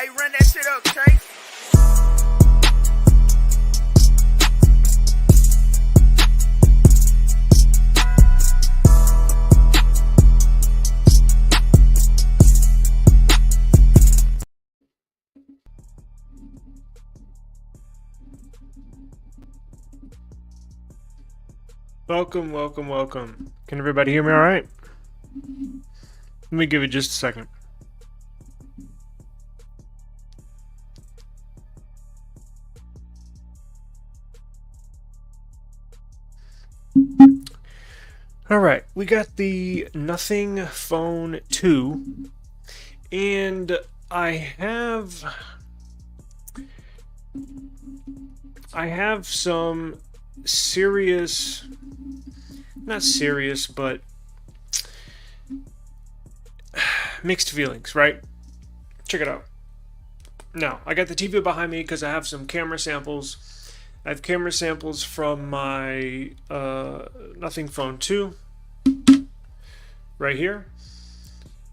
Hey, run that shit up, Chase. Welcome, welcome, welcome. Can everybody hear me all right? Let me give it just a second. All right, we got the Nothing Phone 2, and I have some serious, not serious, but mixed feelings, right? Check it out. Now, I got the TV behind me because I have some camera samples. I have camera samples from my Nothing Phone 2 right here.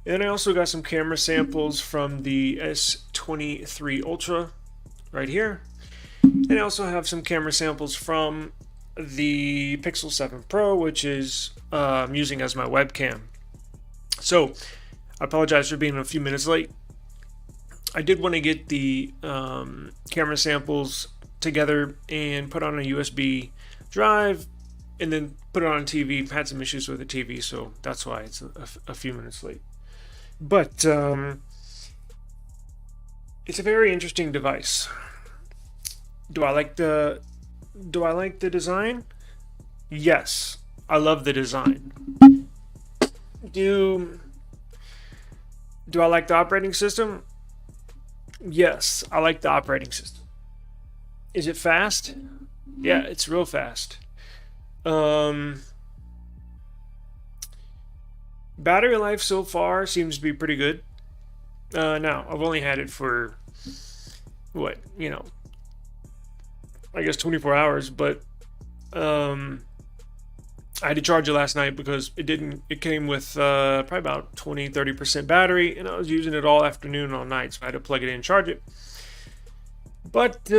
And I also got some camera samples from the S23 Ultra right here. And I also have some camera samples from the Pixel 7 Pro, which is I'm using as my webcam. So I apologize for being a few minutes late. I did want to get the camera samples together and put on a USB drive and then put it on TV. Had some issues with the TV, so that's why it's a few minutes late. But it's a very interesting device. Do I like the design? Yes, I love the design. Do I like the operating system? Yes, I like the operating system. Is it fast? Yeah, it's real fast. Battery life so far seems to be pretty good. Now, I've only had it for what, I guess 24 hours, but I had to charge it last night because it came with probably about 20-30% battery, and I was using it all afternoon and all night, so I had to plug it in and charge it. But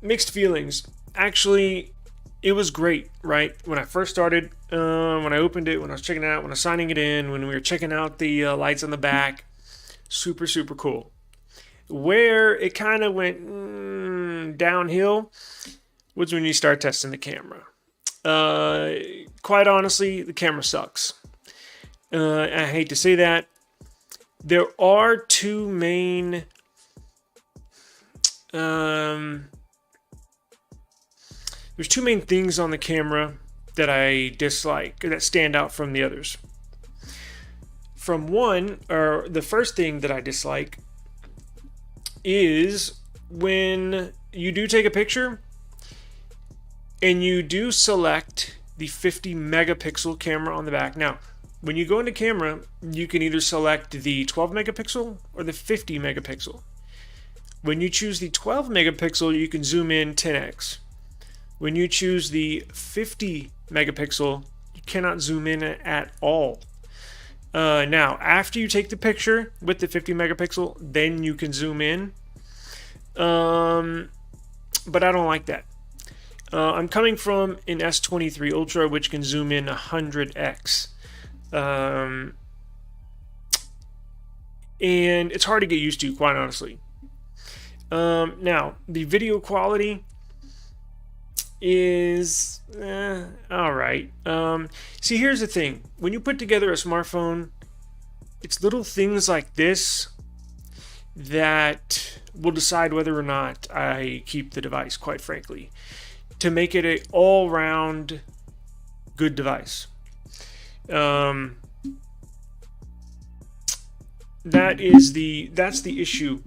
mixed feelings. Actually, it was great, right? When I first started, when I opened it, when I was checking it out, when I was signing it in, when we were checking out the lights on the back, super, super cool. Where it kind of went downhill was when you start testing the camera. Quite honestly, the camera sucks. I hate to say that. There are two main there's two main things on the camera that I dislike, that stand out from the others. From one, or the first thing that I dislike is when you do take a picture and you do select the 50 megapixel camera on the back. Now, when you go into camera, you can either select the 12 megapixel or the 50 megapixel. When you choose the 12 megapixel, you can zoom in 10x. When you choose the 50 megapixel, you cannot zoom in at all. Now, after you take the picture with the 50 megapixel, then you can zoom in. But I don't like that. I'm coming from an S23 Ultra, which can zoom in 100x. And it's hard to get used to, quite honestly. Now, the video quality is all right. See, here's the thing. When you put together a smartphone, it's little things like this that will decide whether or not I keep the device, quite frankly, to make it a all-round good device. That's the issue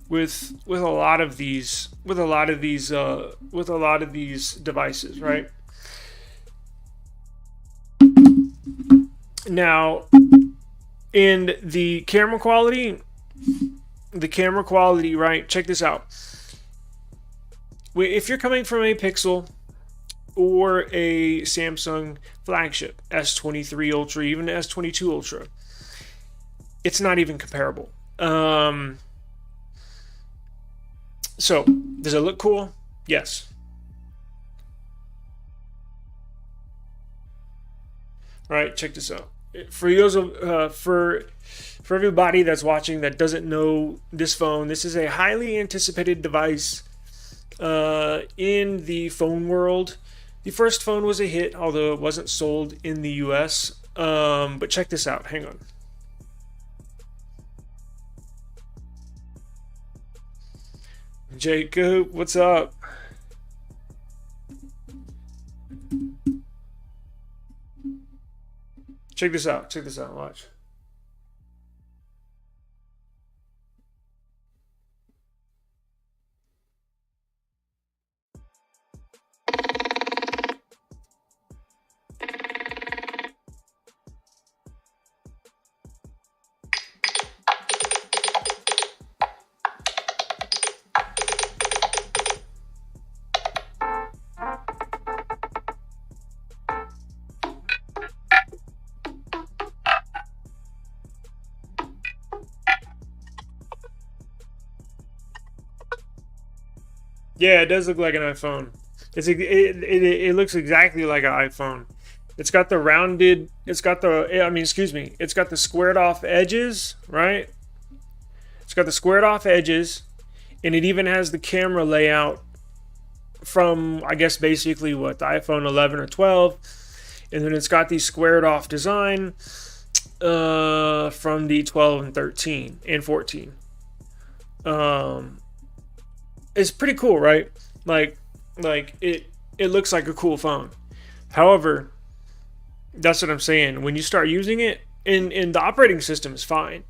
with a lot of these devices, right? Now, in the camera quality, right? Check this out. If you're coming from a Pixel or a Samsung flagship, S23 Ultra, even S22 Ultra, it's not even comparable. So, does it look cool? Yes. All right, check this out. For those for everybody that's watching that doesn't know this phone, this is a highly anticipated device in the phone world. The first phone was a hit, although it wasn't sold in the US. But check this out. Hang on. Jacob, what's up? Check this out. Check this out. Watch. Yeah, it does look like an iPhone. It looks exactly like an iPhone. It's got the rounded. It's got the. I mean, excuse me. It's got the squared off edges, right? It's got the squared off edges, and it even has the camera layout from, I guess, basically what, the iPhone 11 or 12, and then it's got the squared off design from the 12 and 13 and 14. It's pretty cool, right? Like it looks like a cool phone. However, that's what I'm saying. When you start using it, in the operating system is fine,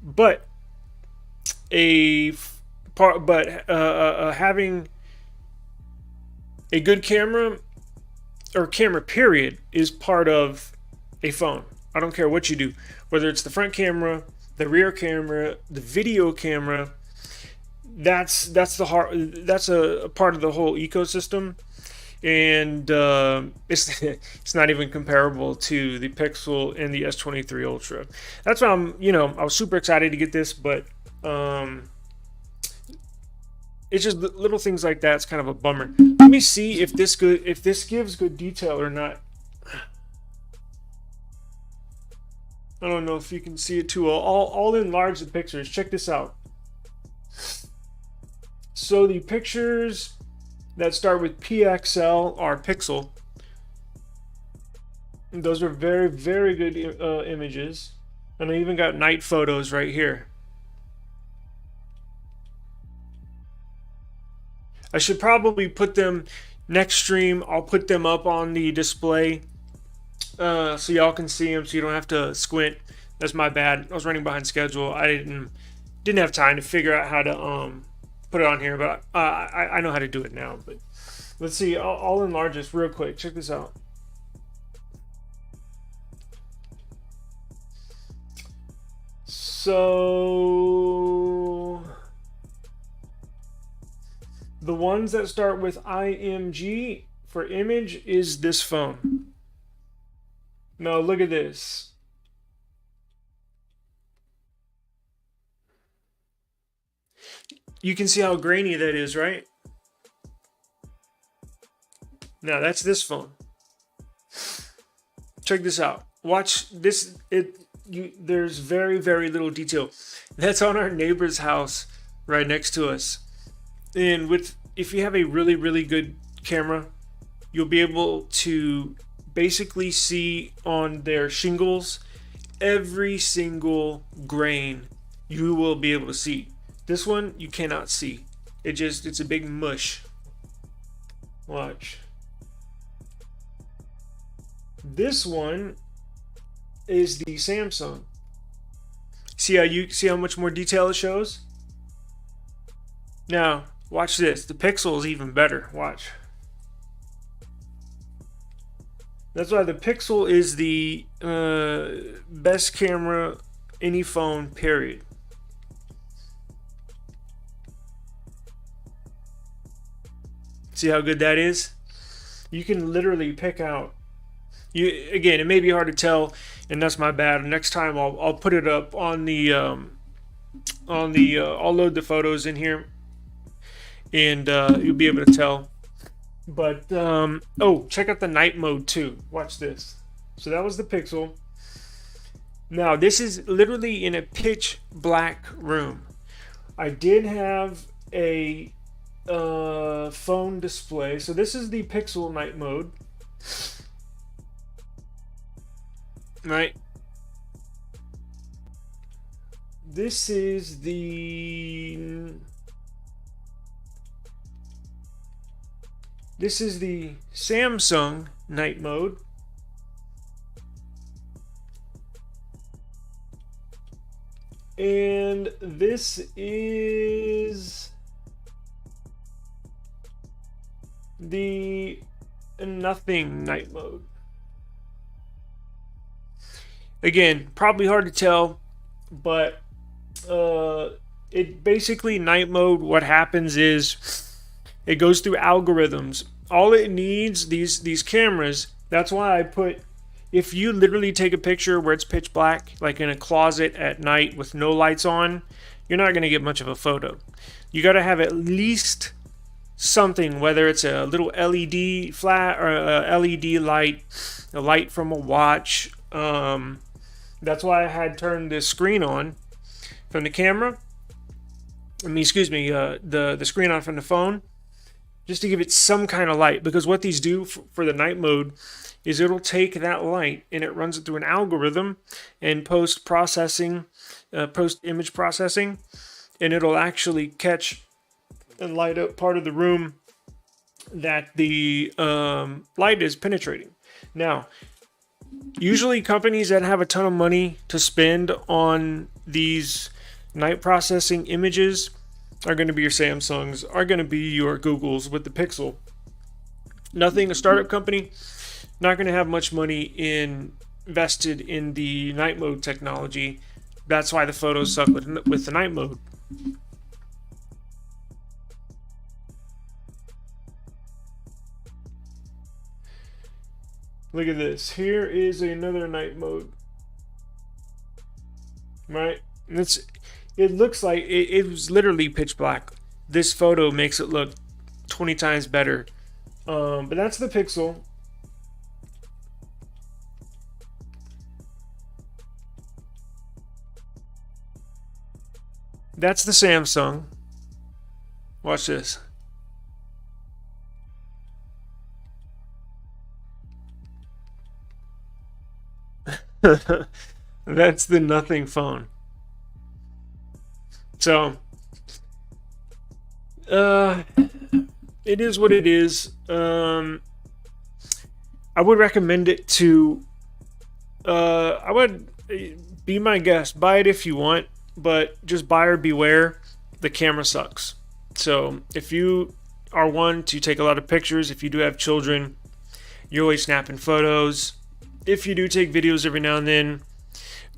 but having a good camera or camera period is part of a phone. I don't care what you do, whether it's the front camera, the rear camera, the video camera. That's a part of the whole ecosystem, and it's not even comparable to the Pixel and the S23 Ultra. That's why I was super excited to get this, but it's just little things like that. It's kind of a bummer. Let me see if this gives good detail or not. I don't know if you can see it too. I'll enlarge the pictures. Check this out. So the pictures that start with PXL are Pixel. Those are very, very good images. And I even got night photos right here. I should probably put them next stream. I'll put them up on the display so y'all can see them, so you don't have to squint. That's my bad. I was running behind schedule. I didn't have time to figure out how to put it on here, but I know how to do it now. But let's see. I'll enlarge this real quick. Check this out. So the ones that start with IMG for image is this phone. Now look at this. You can see how grainy that is, right? Now that's this phone. Check this out. Watch this. There's very, very little detail. That's on our neighbor's house right next to us. And if you have a really, really good camera, you'll be able to basically see on their shingles every single grain you will be able to see. This one you cannot see. It's a big mush. Watch. This one is the Samsung. See how much more detail it shows? Now, watch this. The Pixel is even better. Watch. That's why the Pixel is the best camera any phone, period. See how good that is? You can literally pick out. Again, it may be hard to tell, and that's my bad. Next time I'll put it up on the I'll load the photos in here, and you'll be able to tell. But oh, check out the night mode too. Watch this. So that was the Pixel. Now this is literally in a pitch black room. I did have a phone display. So this is the Pixel night mode. Right. This is the Samsung night mode. And this is the nothing night mode. Again, probably hard to tell, but it basically night mode, what happens is it goes through algorithms. All it needs, these cameras, that's why I put, if you literally take a picture where it's pitch black, like in a closet at night with no lights on, you're not going to get much of a photo. You got to have at least something, whether it's a little LED flat or a LED light, a light from a watch. That's why I had turned the screen on from the camera. The screen on from the phone, just to give it some kind of light. Because what these do for the night mode is it'll take that light and it runs it through an algorithm and post image processing, and it'll actually catch and light up part of the room that the light is penetrating. Now, usually companies that have a ton of money to spend on these night processing images are going to be your Samsungs, are going to be your Googles with the Pixel. A startup company, not going to have much money invested in the night mode technology. That's why the photos suck with the night mode. Look at this. Here is another night mode. Right? And it looks like it was literally pitch black. This photo makes it look 20 times better. But that's the Pixel. That's the Samsung. Watch this. That's the nothing phone. So it is what it is. I would recommend it to I would be my guest. Buy it if you want, but just buyer beware. The camera sucks. So if you are one to take a lot of pictures, if you do have children, you're always snapping photos, if you do take videos every now and then,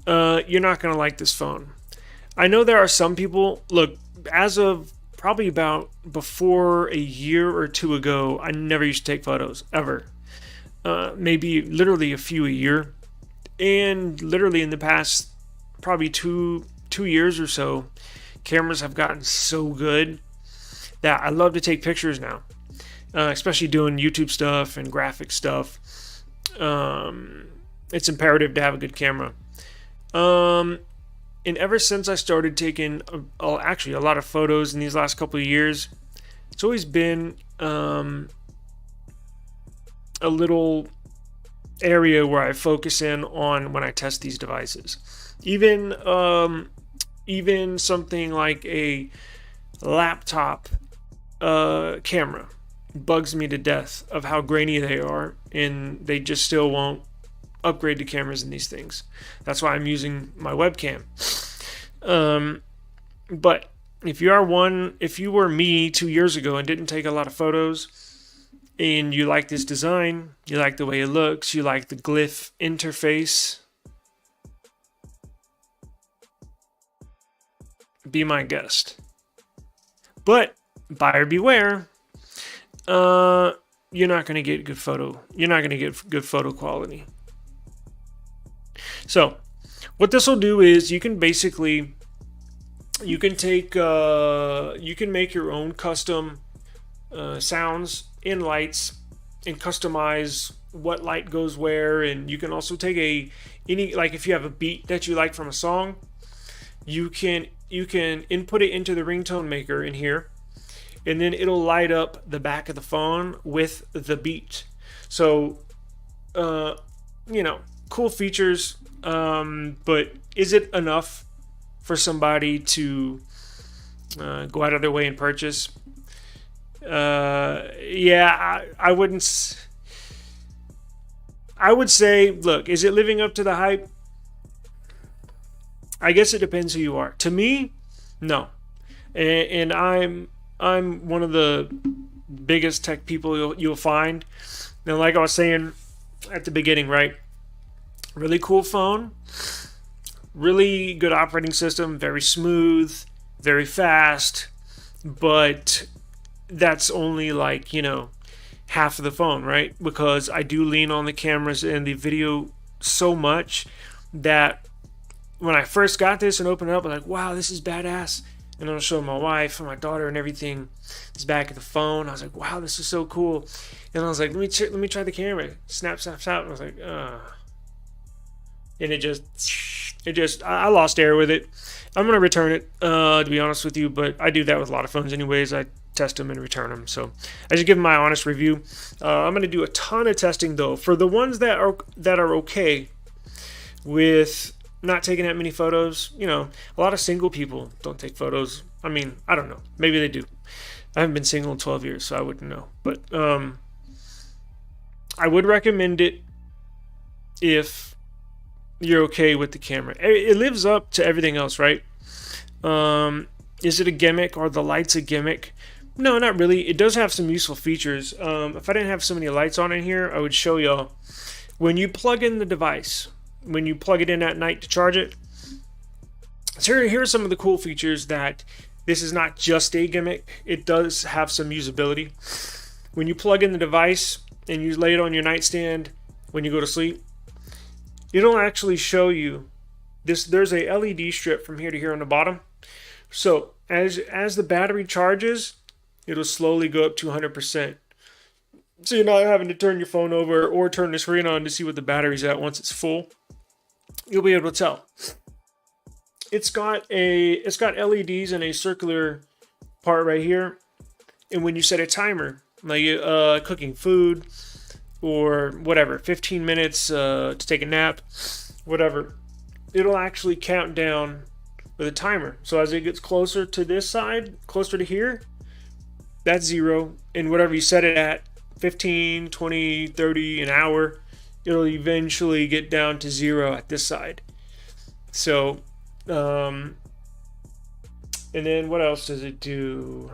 you're not going to like this phone. I know there are some people, look, as of probably about before a year or two ago, I never used to take photos, ever. Maybe literally a few a year. And literally in the past probably two years or so, cameras have gotten so good that I love to take pictures now. Especially doing YouTube stuff and graphic stuff. It's imperative to have a good camera. And ever since I started taking actually a lot of photos in these last couple of years, it's always been a little area where I focus in on when I test these devices. Even something like a laptop camera bugs me to death of how grainy they are, and they just still won't upgrade the cameras in these things. That's why I'm using my webcam. But if you were me 2 years ago and didn't take a lot of photos, and you like this design, you like the way it looks, you like the Glyph interface, be my guest. But buyer beware. You're not going to get good photo. You're not going to get good photo quality. So what this will do is you can make your own custom sounds in lights and customize what light goes where. And you can also take like if you have a beat that you like from a song, you can input it into the ringtone maker in here, and then it'll light up the back of the phone with the beat. So cool features, but is it enough for somebody to go out of their way and purchase? I wouldn't. I would say, look, is it living up to the hype? I guess it depends who you are. To me, no. And I'm one of the biggest tech people you'll find. And like I was saying at the beginning, right? Really cool phone, really good operating system, very smooth, very fast, but that's only like, half of the phone, right? Because I do lean on the cameras and the video so much that when I first got this and opened it up, I'm like, wow, this is badass. And I was showing my wife and my daughter and everything. It's back at the phone. I was like, wow, this is so cool. And I was like, let me try the camera. Snap, snap, snap. And I was like, and I lost air with it. I'm going to return it, to be honest with you, but I do that with a lot of phones anyways. I test them and return them. So I just give them my honest review. I'm going to do a ton of testing though. For the ones that are okay with not taking that many photos, a lot of single people don't take photos. I mean, I don't know. Maybe they do. I haven't been single in 12 years, so I wouldn't know. But I would recommend it if you're okay with the camera. It lives up to everything else, right? Is it a gimmick? Are the lights a gimmick? No, not really. It does have some useful features. If I didn't have so many lights on in here, I would show y'all. When you plug in the device, when you plug it in at night to charge it, so here are some of the cool features that this is not just a gimmick. It does have some usability. When you plug in the device and you lay it on your nightstand when you go to sleep, it'll actually show you this. There's a LED strip from here to here on the bottom. So as the battery charges, it'll slowly go up to 100%. So you're not having to turn your phone over or turn the screen on to see what the battery's at once it's full. You'll be able to tell. It's got LEDs and a circular part right here. And when you set a timer, like cooking food or whatever, 15 minutes to take a nap, whatever, it'll actually count down with a timer. So as it gets closer to this side, closer to here, that's 0. And whatever you set it at, 15, 20, 30, an hour, it'll eventually get down to 0 at this side. So, and then what else does it do?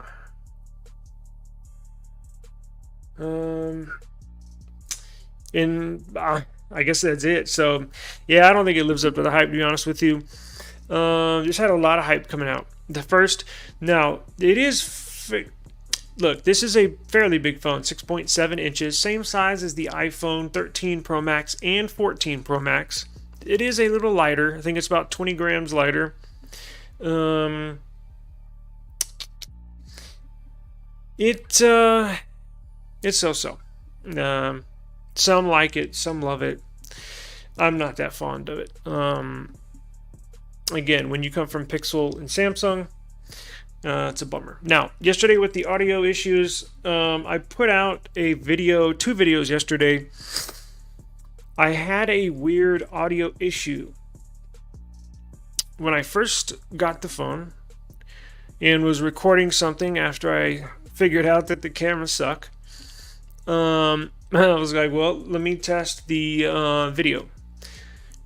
I guess that's it. So, yeah, I don't think it lives up to the hype, to be honest with you. Just had a lot of hype coming out. Now, it is... Look, this is a fairly big phone, 6.7 inches, same size as the iPhone 13 Pro Max and 14 Pro Max. It is a little lighter. I think it's about 20 grams lighter. It's so-so. Some like it, some love it. I'm not that fond of it. Again, when you come from Pixel and Samsung, it's a bummer. Now, yesterday with the audio issues, I put out two videos yesterday I had a weird audio issue when I first got the phone and was recording something after I figured out that the cameras suck. I was like, well, let me test the video.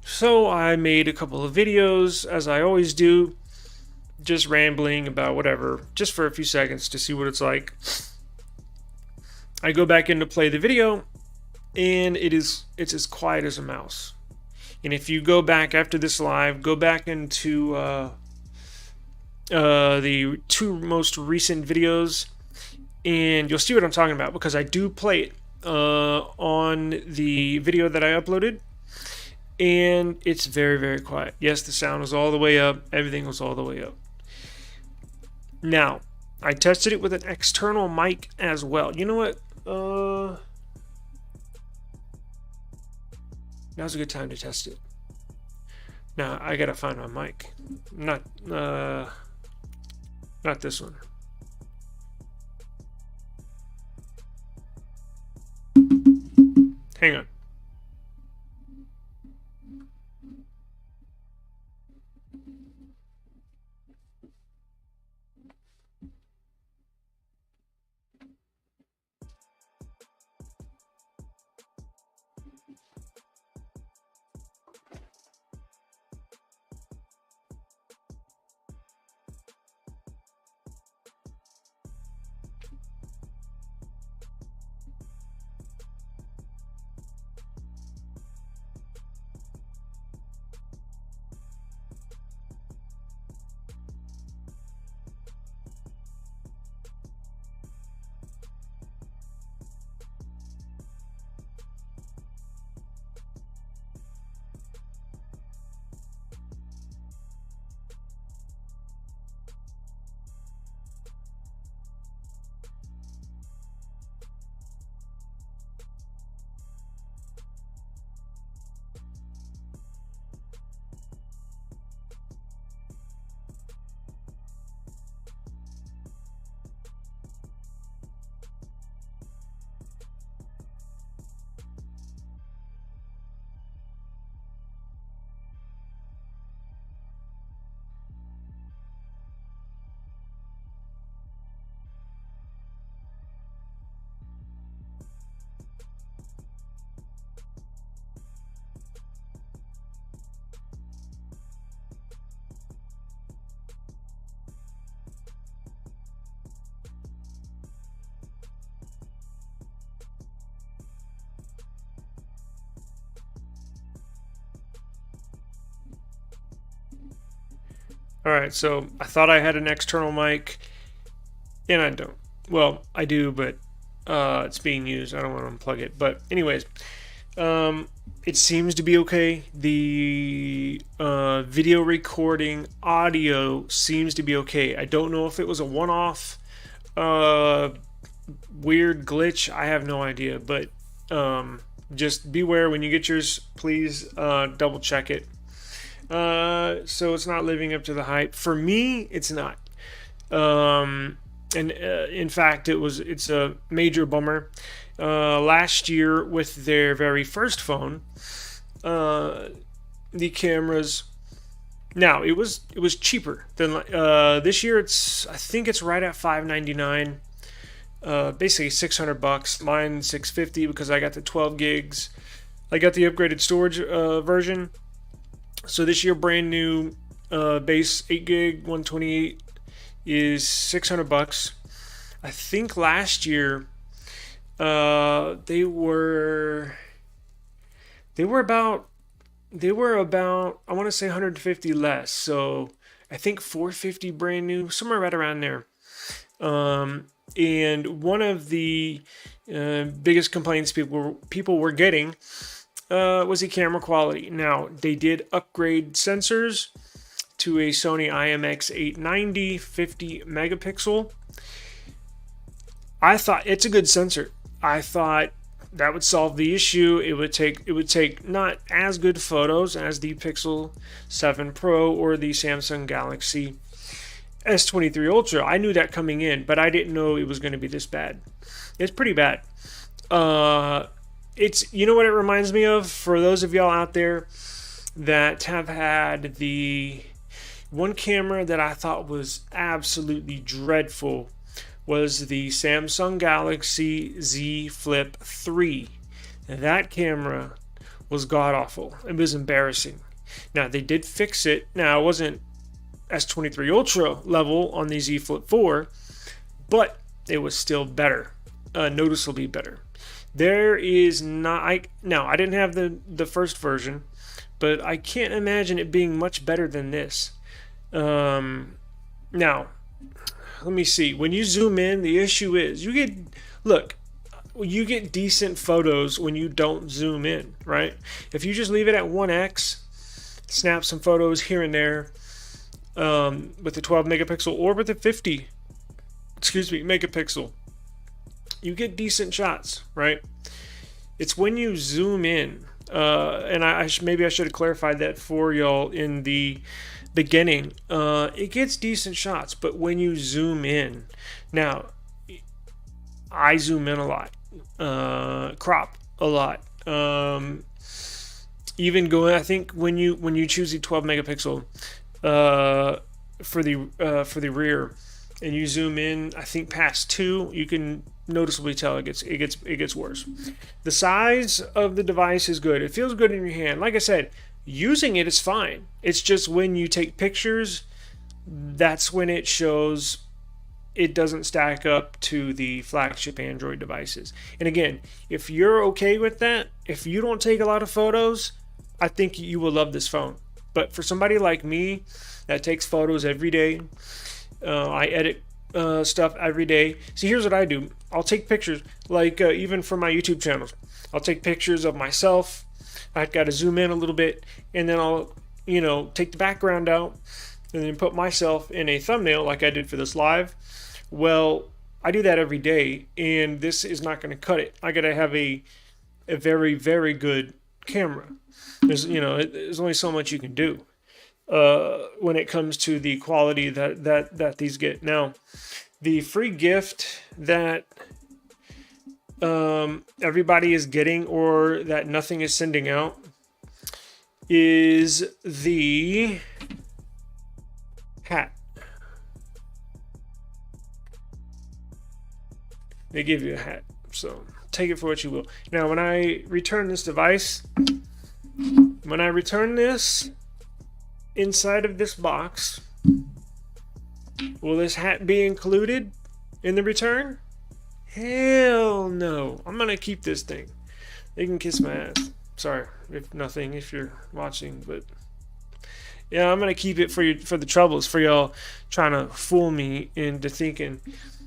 So I made a couple of videos, as I always do, just rambling about whatever, just for a few seconds to see what it's like. I go back in to play the video, and it's as quiet as a mouse. And if you go back after this live, go back into the two most recent videos, and you'll see what I'm talking about, because I do play it on the video that I uploaded, and it's very, very quiet. Yes, the sound was all the way up, everything was all the way up. Now, I tested it with an external mic as well. You know what? Now's a good time to test it. Now, I gotta find my mic. Not this one. Hang on. Alright, so I thought I had an external mic, and I don't. Well, I do, but it's being used. I don't want to unplug it. But anyways, it seems to be okay. The video recording audio seems to be okay. I don't know if it was a one-off weird glitch. I have no idea, but just beware when you get yours. Please double check it. So it's not living up to the hype. For me, it's not. And in fact, it's a major bummer. Last year, with their very first phone, the cameras. Now it was cheaper than this year. I think it's right at $599. Basically $600. Mine $650 because I got the 12 gigs. I got the upgraded storage version. So this year, brand new base 8 gig 128 is $600. I think last year they were about I want to say 150 less. So I think 450 brand new, somewhere right around there. And one of the biggest complaints people were getting was the camera quality. Now, they did upgrade sensors to a Sony IMX890 50 megapixel. I thought it's a good sensor. I thought that would solve the issue. It would take not as good photos as the Pixel 7 Pro or the Samsung Galaxy S23 Ultra. I knew that coming in, but I didn't know it was going to be this bad. It's pretty bad. It's, you know what it reminds me of, for those of y'all out there that have had the one camera that I thought was absolutely dreadful was the Samsung Galaxy Z Flip 3. That camera was god awful. It was embarrassing. Now they did fix it. Now it wasn't S23 Ultra level on the Z Flip 4, but it was still better, noticeably better. There is not, I didn't have the first version, but I can't imagine it being much better than this. Now, let me see. When you zoom in, the issue is you get decent photos when you don't zoom in, right? If you just leave it at 1x, snap some photos here and there, with the 12 megapixel or with the 50, megapixel, you get decent shots, right? It's when you zoom in, and maybe I should have clarified that for y'all in the beginning. It gets decent shots, but when you zoom in, now I zoom in a lot, crop a lot, even going, I think when you choose the 12 megapixel for the rear, and you zoom in, I think past 2, you can noticeably tell it gets worse. The size of the device is good. It feels good in your hand. Like I said, using it is fine. It's just when you take pictures, that's when it shows it doesn't stack up to the flagship Android devices. And again, if you're okay with that, if you don't take a lot of photos, I think you will love this phone. But for somebody like me that takes photos every day, I edit stuff every day. See, here's what I do. I'll take pictures, like even for my YouTube channels. I'll take pictures of myself. I've got to zoom in a little bit, and then I'll, take the background out, and then put myself in a thumbnail like I did for this live. Well, I do that every day, and this is not going to cut it. I got to have a very, very good camera. There's only so much you can do when it comes to the quality that these get. Now, the free gift that everybody is getting, or that nothing is sending out, is the hat. They give you a hat, so take it for what you will. Now, when I return this device, inside of this box, will this hat be included in the return? Hell no. I'm gonna keep this thing. They can kiss my ass. Sorry, if you're watching, but yeah, I'm gonna keep it for you, for the troubles, for y'all trying to fool me into thinking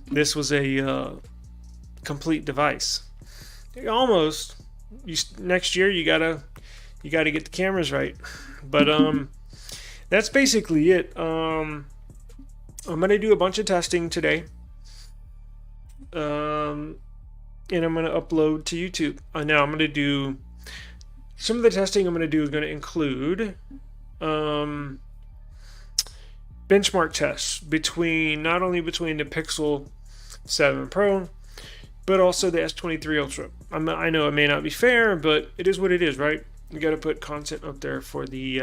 this was a complete device. Almost. Next year you gotta get the cameras right. But that's basically it. I'm gonna do a bunch of testing today, and I'm gonna upload to YouTube. Now I'm gonna do some of the testing. I'm gonna do is gonna include benchmark tests not only between the Pixel 7 Pro, but also the S23 Ultra. I know it may not be fair, but it is what it is, right? You got to put content up there for the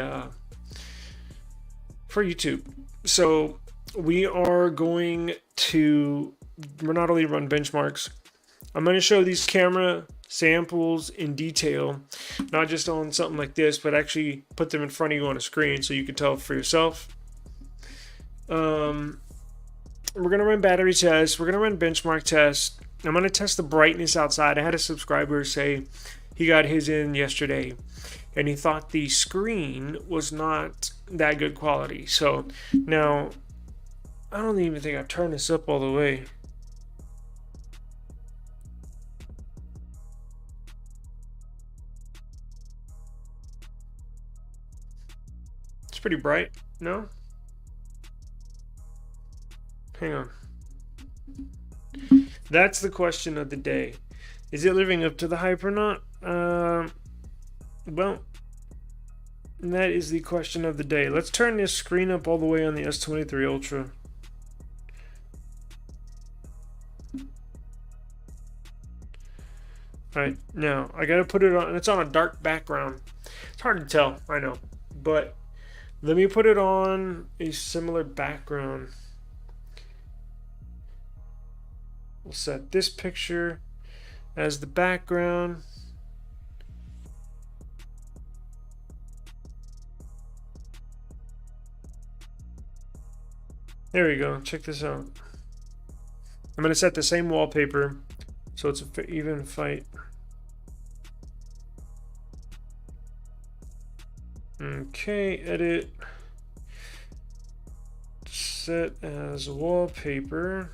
for YouTube. So we are going to not only run benchmarks. I'm going to show these camera samples in detail, not just on something like this, but actually put them in front of you on a screen so you can tell for yourself. We're going to run battery tests. We're going to run benchmark tests. I'm going to test the brightness outside. I had a subscriber say he got his in yesterday, and he thought the screen was not that good quality. So now, I don't even think I've turned this up all the way. It's pretty bright, no? Hang on. That's the question of the day. Is it living up to the hype or not? Well, that is the question of the day. Let's turn this screen up all the way on the S23 Ultra. All right, now I gotta put it on. It's on a dark background. It's hard to tell, I know, but let me put it on a similar background. We'll set this picture as the background. There we go. Check this out. I'm going to set the same wallpaper so it's an even fight. Okay, edit. Set as wallpaper.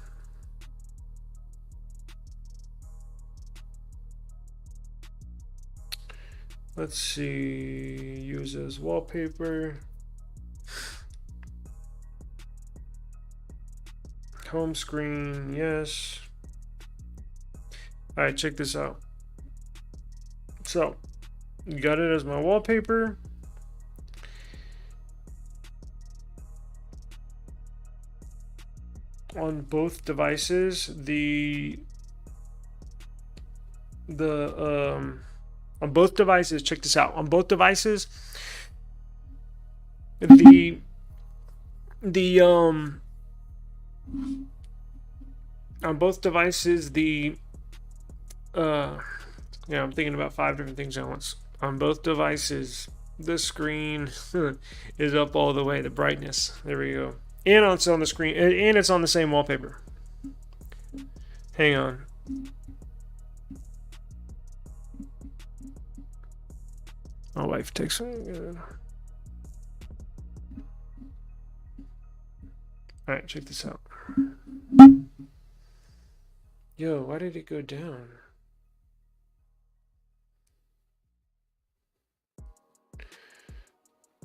Let's see. Use as wallpaper. Home screen, yes. All right, check this out. So, you got it as my wallpaper. On both devices, on both devices, check this out. On both devices, on both devices, yeah, I'm thinking about 5 different things at once. On both devices, the screen is up all the way, the brightness. There we go. And it's on the screen, and it's on the same wallpaper. Hang on. My wife takes me. All right, check this out. Yo, why did it go down?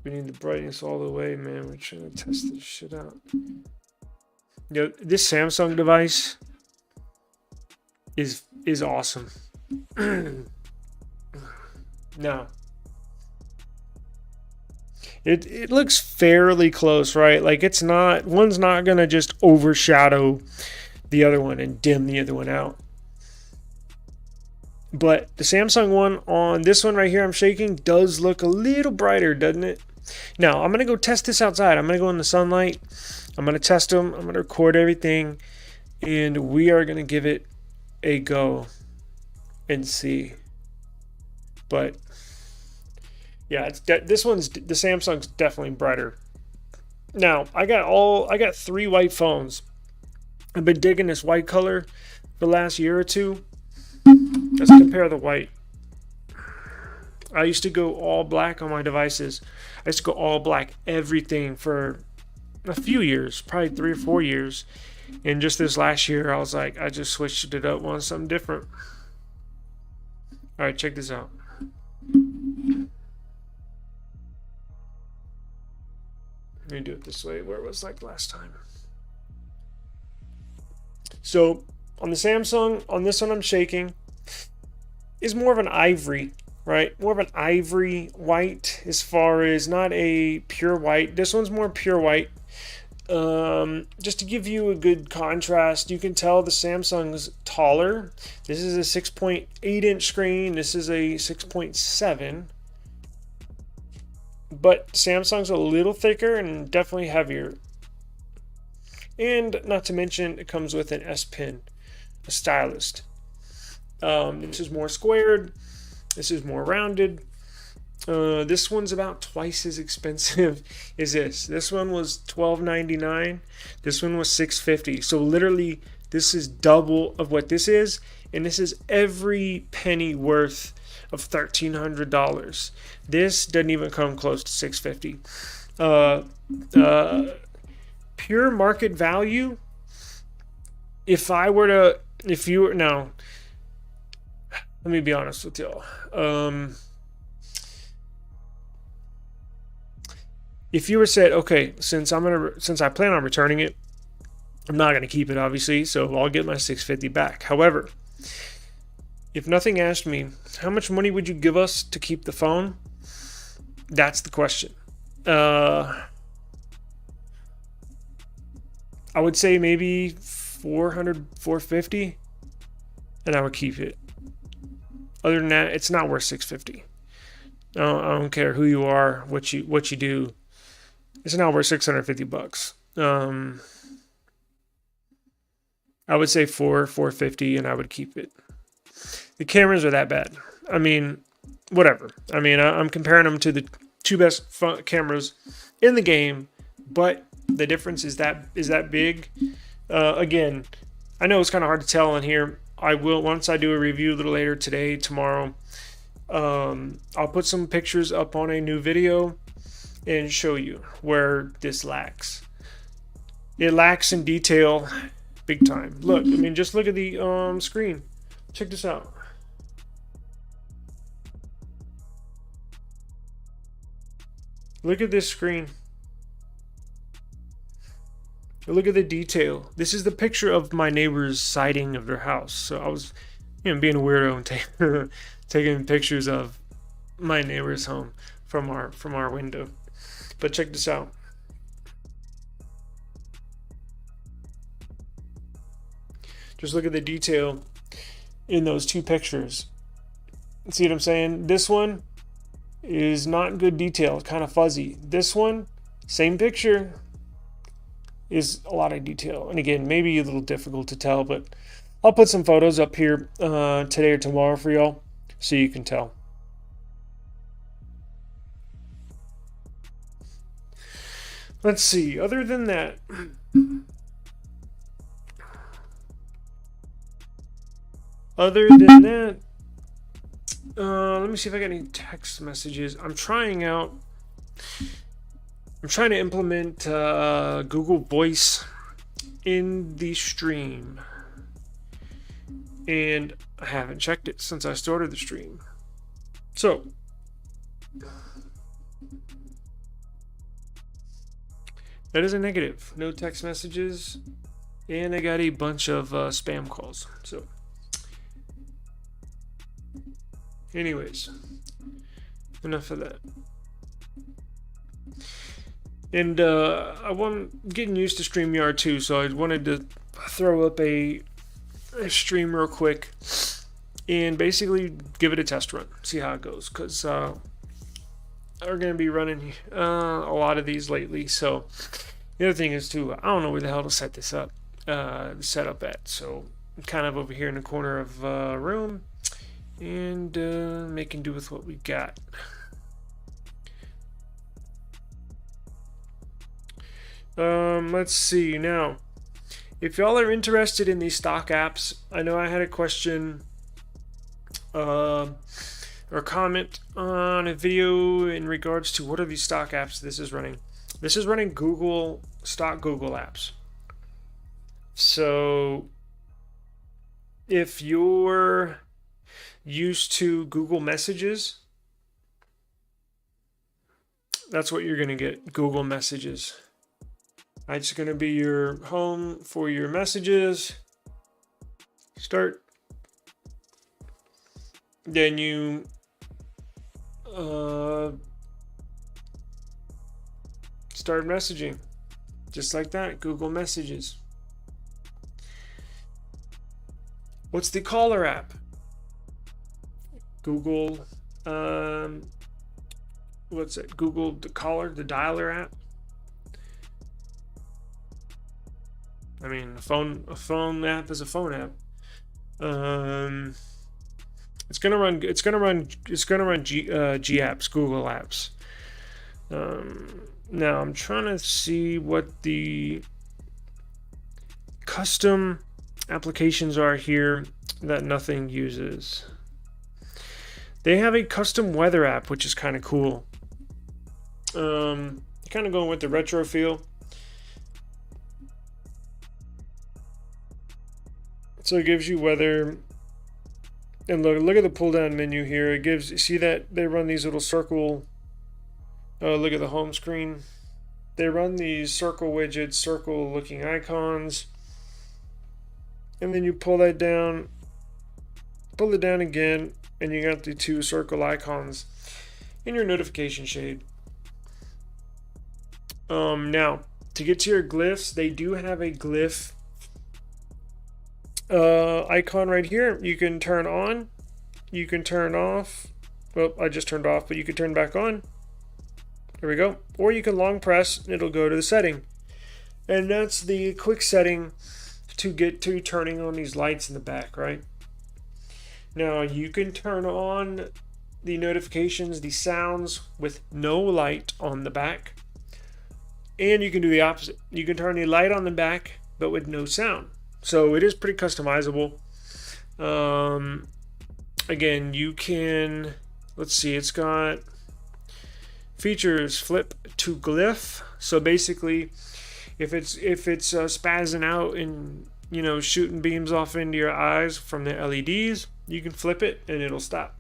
We need the brightness all the way, man. We're trying to test this shit out. Yo, this Samsung device is awesome. No. It looks fairly close, right? Like it's not, one's not gonna just overshadow the other one and dim the other one out. But the Samsung one on this one right here I'm shaking does look a little brighter, doesn't it? Now I'm gonna go test this outside. I'm gonna go in the sunlight. I'm gonna test them. I'm gonna record everything, and we are gonna give it a go and see. But yeah, it's this one's, the Samsung's definitely brighter. Now I got 3 white phones. I've been digging this white color for the last year or two. Let's compare the white. I used to go all black on my devices. I used to go all black everything for a few years, probably 3 or 4 years. And just this last year, I was like, I just switched it up, wanted something different. All right, check this out. Let me do it this way, where it was like last time. So on the Samsung, on this one I'm shaking, is more of an ivory, right? More of an ivory white, as far as not a pure white. This one's more pure white. Just to give you a good contrast, you can tell the Samsung's taller. This is a 6.8 inch screen. This is a 6.7. But Samsung's a little thicker and definitely heavier. And not to mention, it comes with an S Pen, a stylus. This is more squared. This is more rounded. This one's about twice as expensive as this. This one was $12.99. This one was $6.50. So literally, this is double of what this is, and this is every penny worth of $1,300. This doesn't even come close to $650. Pure market value. If I were to, if you were now, let me be honest with y'all. If you were said, okay, since I plan on returning it, I'm not gonna keep it, obviously, so I'll get my $650 back. However, if nothing asked me, how much money would you give us to keep the phone? That's the question. I would say maybe $400, $450, and I would keep it. Other than that, it's not worth $650. I don't care who you are, what you do. It's not worth $650. I would say $450, and I would keep it. The cameras are that bad. I mean, whatever. I mean, I'm comparing them to the two best cameras in the game, but the difference is that big. Again, I know it's kind of hard to tell in here. I will, once I do a review a little later today, tomorrow, I'll put some pictures up on a new video and show you where this lacks. It lacks in detail big time. Look, I mean, just look at the screen. Check this out. Look at this screen. Look at the detail. This is the picture of my neighbor's siding of their house. So I was, being a weirdo and taking pictures of my neighbor's home from our window. But check this out. Just look at the detail in those two pictures. See what I'm saying? This one is not good detail, kind of fuzzy. This one, same picture, is a lot of detail. And again, maybe a little difficult to tell, but I'll put some photos up here today or tomorrow for y'all so you can tell. Let's see, other than that, let me see if I got any text messages. I'm trying to implement Google Voice in the stream, and I haven't checked it since I started the stream. So that is a negative. No text messages, and I got a bunch of spam calls. So anyways, enough of that. And I'm getting used to StreamYard too, so I wanted to throw up a stream real quick and basically give it a test run, see how it goes, because we're going to be running a lot of these lately. So the other thing is too, I don't know where the hell to set this up, set up at. So I'm kind of over here in the corner of room and making do with what we got. Let's see now. If y'all are interested in these stock apps, I know I had a question or comment on a video in regards to what are these stock apps this is running. This is running stock Google apps. So if you're used to Google Messages, that's what you're going to get, Google Messages. It's going to be your home for your messages. Start. Then you start messaging. Just like that, Google Messages. What's the caller app? Google, what's it? Google the caller, the dialer app. I mean, a phone app is a phone app. It's gonna run G apps, Google apps. Now I'm trying to see what the custom applications are here that nothing uses. They have a custom weather app, which is kind of cool. Kind of going with the retro feel. So it gives you weather, and look at the pull down menu here. It gives, see that they run these little circle. Look at the home screen. They run these circle widgets, circle looking icons, and then you pull that down, pull it down again, and you got the two circle icons in your notification shade. Now to get to your glyphs, they do have a glyph icon right here. You can turn on you can turn off. Well, I just turned off, but you can turn back on. There we go. Or you can long press and it'll go to the setting. And that's the quick setting to get to turning on these lights in the back, right? Now you can turn on the notifications, the sounds with no light on the back. And you can do the opposite. You can turn the light on the back, but with no sound. So it is pretty customizable. Again, you can, let's see, it's got features flip to Glyph. So basically, if it's spazzing out and, you know, shooting beams off into your eyes from the LEDs, you can flip it and it'll stop.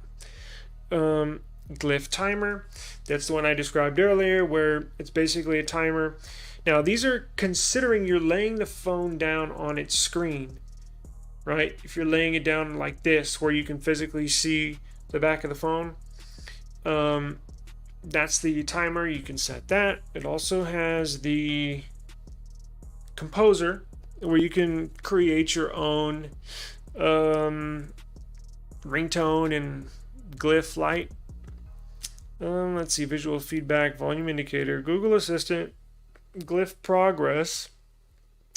Glyph timer, that's the one I described earlier, where it's basically a timer. Now these are considering you're laying the phone down on its screen, right? If you're laying it down like this, where you can physically see the back of the phone, that's the timer. You can set that. It also has the composer, where you can create your own ringtone and Glyph light. Let's see, visual feedback, volume indicator, Google Assistant, Glyph progress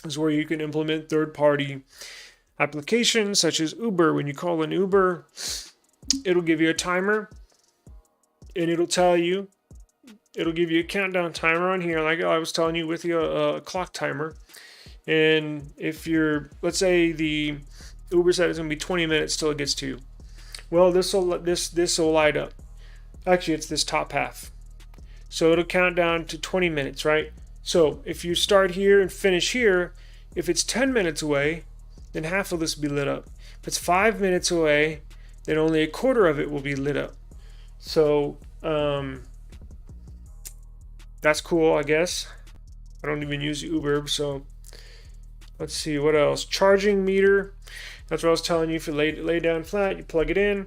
is where you can implement third-party applications such as Uber. When you call an Uber, it'll give you a timer and it'll tell you, it'll give you a countdown timer on here, like I was telling you, with a clock timer. And if you're, let's say the Uber said it's going to be 20 minutes till it gets to you. Well, this will light up. Actually, it's this top half. So it'll count down to 20 minutes, right? So if you start here and finish here, if it's 10 minutes away, then half of this will be lit up. If it's 5 minutes away, then only a quarter of it will be lit up. So that's cool, I guess. I don't even use Uber, so let's see what else. Charging meter. That's what I was telling you. If you lay down flat, you plug it in.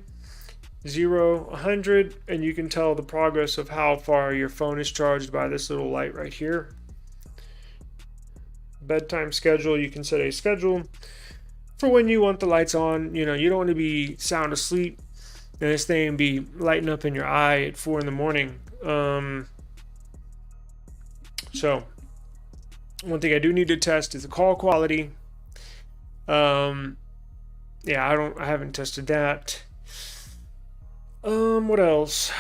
0, 100, and you can tell the progress of how far your phone is charged by this little light right here. Bedtime schedule, you can set a schedule for when you want the lights on. You know, you don't want to be sound asleep and this thing be lighting up in your eye at 4 in the morning. So one thing I do need to test is the call quality. Yeah, I haven't tested that. What else?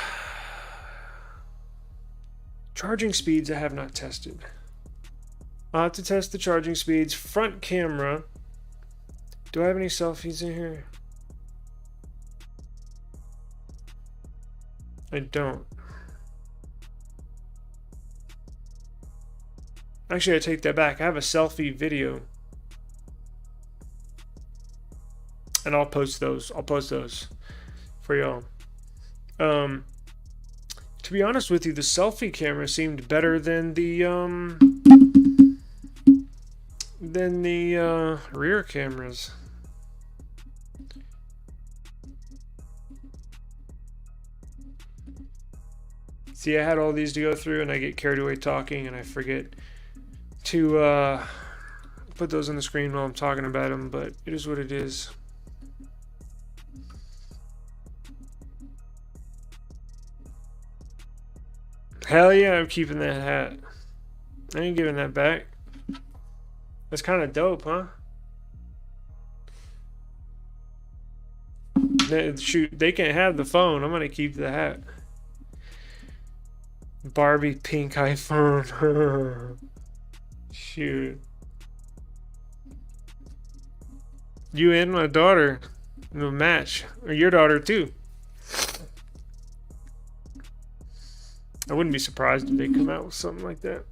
Charging speeds I have not tested. I'll have to test the charging speeds. Front camera. Do I have any selfies in here? I don't. Actually, I take that back. I have a selfie video. And I'll post those. I'll post those for y'all. To be honest with you, the selfie camera seemed better than the rear cameras. See, I had all these to go through and I get carried away talking and I forget to put those on the screen while I'm talking about them, but it is what it is. Hell yeah, I'm keeping that hat. I ain't giving that back. That's kind of dope, huh? Shoot, they can't have the phone. I'm gonna keep the hat. Barbie pink iPhone. Shoot. You and my daughter in a match. Or your daughter too. I wouldn't be surprised if they come out with something like that.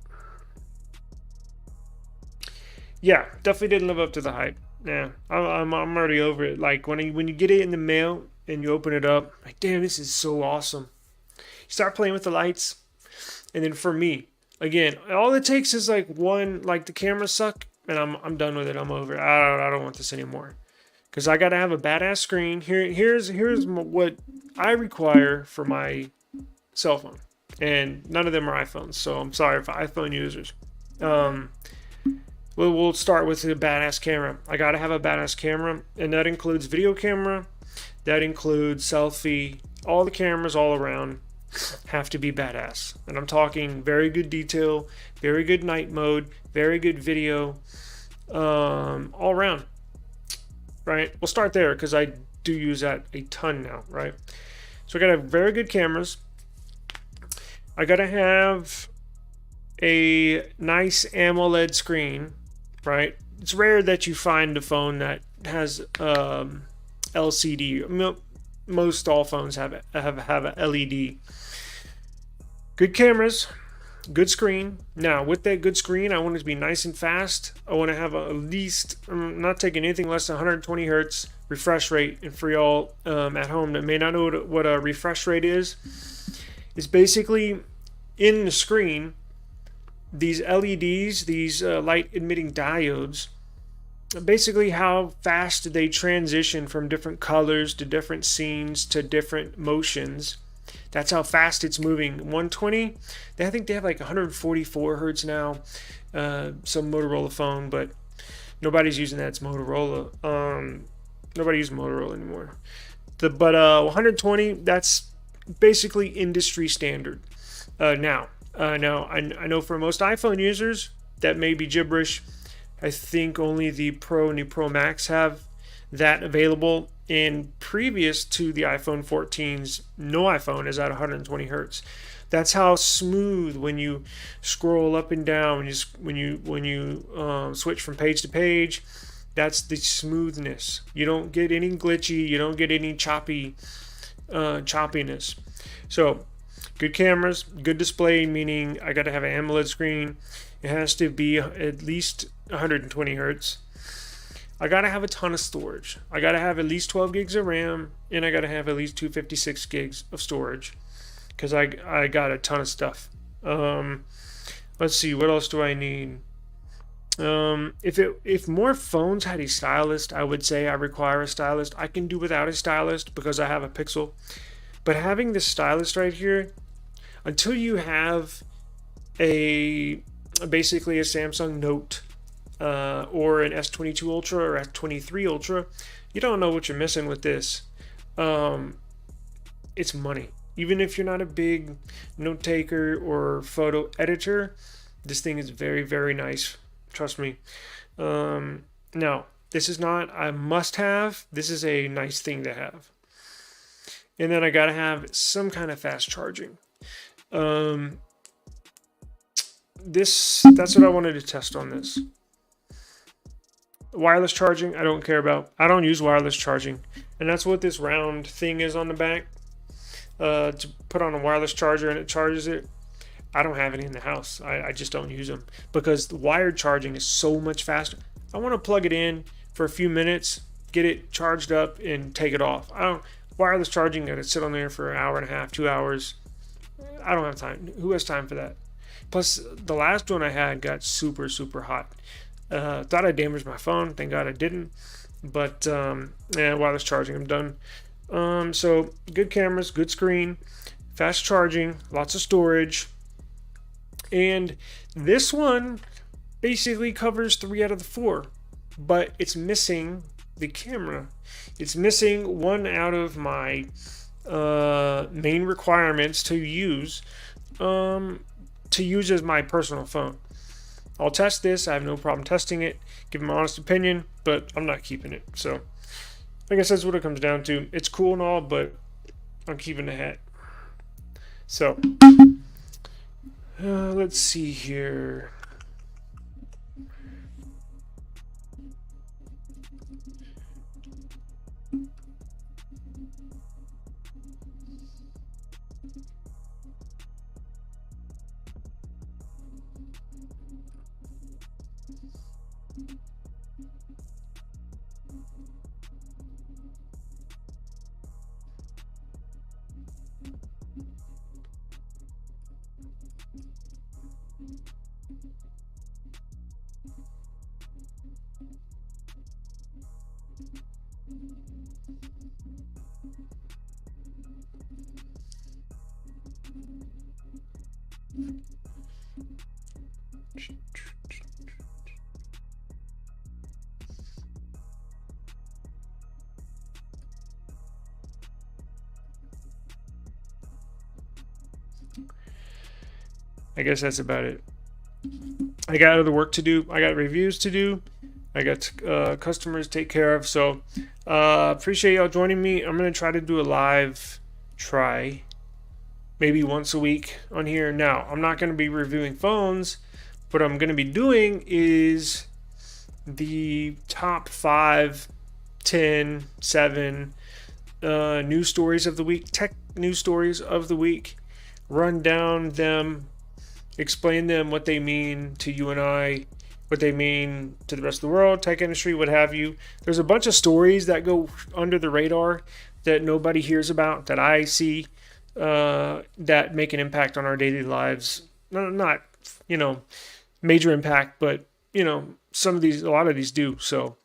Yeah, definitely didn't live up to the hype. Yeah, I'm already over it. Like when you get it in the mail and you open it up, like damn, this is so awesome. You start playing with the lights, and then for me, again, all it takes is like one, like the cameras suck, and I'm done with it. I'm over it. I don't want this anymore, because I gotta have a badass screen. Here's what I require for my cell phone. And none of them are iPhones, so I'm sorry for iPhone users. We'll start with a badass camera. I gotta have a badass camera, and that includes video camera, That includes selfie. All the cameras all around have to be badass. And I'm talking very good detail, very good night mode, very good video, all around. Right? We'll start there because I do use that a ton now, right? So I gotta have very good cameras. I gotta have a nice AMOLED screen, right? It's rare that you find a phone that has LCD. Most all phones have a LED. Good cameras, good screen. Now with that good screen, I want it to be nice and fast. I want to have at least, I'm not taking anything less than 120 hertz refresh rate. And for y'all at home that may not know what a refresh rate is, it's basically in the screen, these LEDs, these light emitting diodes, basically how fast they transition from different colors to different scenes to different motions. That's how fast it's moving. 120, I think they have like 144 hertz now. Some Motorola phone, but nobody's using that. It's Motorola. Nobody uses Motorola anymore. But 120, that's basically industry standard. Now I know for most iPhone users that may be gibberish. I think only the Pro and the Pro Max have that available. And previous to the iPhone 14s, no iPhone is at 120 hertz. That's how smooth when you scroll up and down, when you switch from page to page. That's the smoothness. You don't get any glitchy. You don't get any choppiness. So, good cameras, good display, meaning I got to have an AMOLED screen. It has to be at least 120 hertz. I got to have a ton of storage. I got to have at least 12 gigs of RAM, and I got to have at least 256 gigs of storage because I got a ton of stuff. Let's see, what else do I need? If more phones had a stylus, I would say I require a stylus. I can do without a stylus because I have a Pixel. But having this stylus right here, until you have basically a Samsung Note or an S22 Ultra or S23 Ultra, you don't know what you're missing with this. It's money. Even if you're not a big note taker or photo editor, this thing is very, very nice. Trust me. Now, this is not a must-have. This is a nice thing to have. And then I gotta have some kind of fast charging. That's what I wanted to test on this. Wireless charging, I don't care about. I don't use wireless charging. And that's what this round thing is on the back. To put on a wireless charger and it charges it. I don't have any in the house. I just don't use them because the wired charging is so much faster. I want to plug it in for a few minutes, get it charged up, and take it off. Wireless charging, got to sit on there for an hour and a half, 2 hours. I don't have time. Who has time for that? Plus, the last one I had got super, super hot. Thought I damaged my phone. Thank God I didn't. But wireless charging, I'm done. So good cameras, good screen, fast charging, lots of storage. And this one basically covers 3 out of the 4, but it's missing the camera. It's missing one out of my main requirements to use as my personal phone. I'll test this. I have no problem testing it, give my honest opinion, but I'm not keeping it. So I guess that's what it comes down to. It's cool and all, but I'm keeping the hat. So let's see here. I guess that's about it. I got other work to do. I got reviews to do. I got customers to take care of. So appreciate y'all joining me. I'm going to try to do a live try maybe once a week on here. Now, I'm not going to be reviewing phones. What I'm going to be doing is the top 5, 10, 7 news stories of the week, tech news stories of the week, run down them, explain them, what they mean to you and I, what they mean to the rest of the world, tech industry, what have you. There's a bunch of stories that go under the radar that nobody hears about, that I see, that make an impact on our daily lives. Not, major impact, but, a lot of these do. So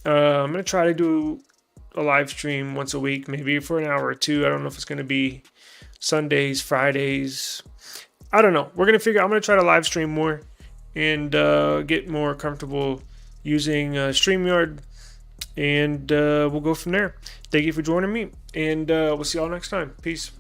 I'm going to try to do a live stream once a week, maybe for an hour or two. I don't know if it's going to be Sundays, Fridays. I don't know. We're going to figure. I'm going to try to live stream more and get more comfortable using StreamYard, and we'll go from there. Thank you for joining me, and we'll see y'all next time. Peace.